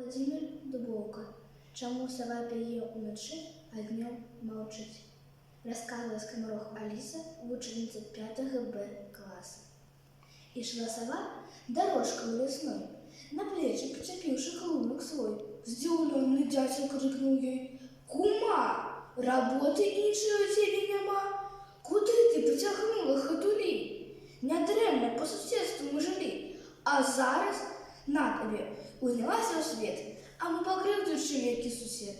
Владимир Дубовка. Чаму сова пяе ўначы, а днём маўчыць? Расказвае скамарох Аліса, вучаніца 5 Б класа. Ішла сова дорожкою лесной, на плечи прицепивши клубок свой. Здивленный дятел крикнул ей: «Кума, работы іншої у тебе нема? Куди ти потягнула хатулі? Нядрэнна по суседству мы жили, а зараз на тебе узнялася у свет, а мы покрывдзючы які сусед».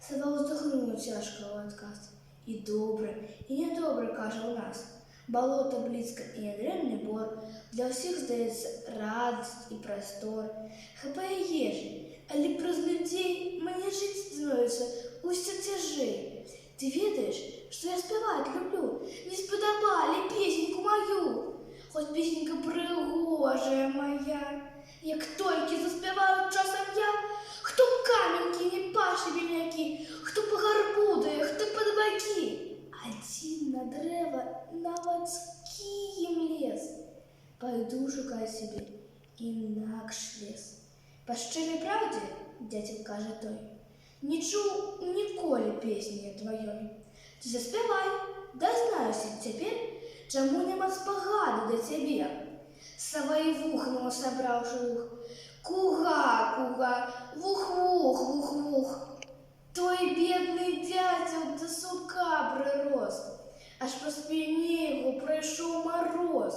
Сова вздохнула тяжко в отказ. И добре, и недобре, каже у нас. Болото близко и нядрэнны бор, для всіх здається радість і простор. Хапає ежі, але праз людей мені жить становиться усё тяжей. Ты ведаешь, что я спевать люблю? Не сподобали песенку мою, хоть песенка пригожая моя. Як толькі заспіваю часом я, хто каменьки, не паши бельняки, хто по гарбу дає, хто под баки. Один на древо нават з кієм лез. Пойду шукать себе інакш лес. По щирій правді, дятел каже той, не чув ніколи пісні твоєї. Ти заспівай, да знаюся тепер, чому нема спогаду до тебе. Сова и вухнула, собравши ух. Куга, куга, вух-вух, вух-вух. Той бедный дятел до сука прирос, аж по спине его пройшов мороз.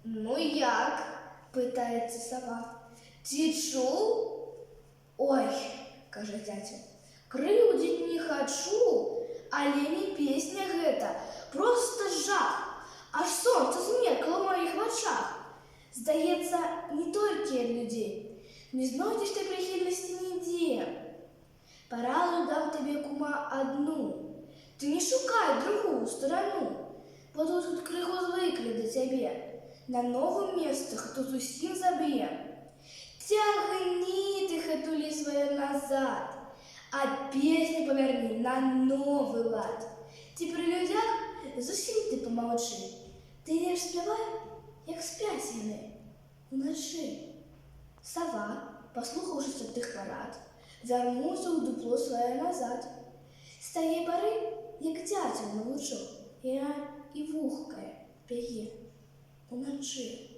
Ну як? Питається сова. Ти чув? Ой, каже дятел, кривдить не хочу, але не песня гэта, просто жах, аж сонце змеркло в моїх очах. Здається, не тільки від людей, не знайдеш ти прихильності ніде. Пораду дам тебе, кума, одну. Ты не шукай другую сторону, бо тут криху звикли до тебе. На новом местах тут усім заб'є. Тягни ти хатулі своє назад, а пісню поверни на новий лад. Ти при людях зовсім ти помовчи. Ти лиш співай, як сплять вони вночі. Сова, послухавшись от тих порад, вернувся у дупло своє назад. З тієї пори, як дятел на лучок, і вухкає, п'є уночі.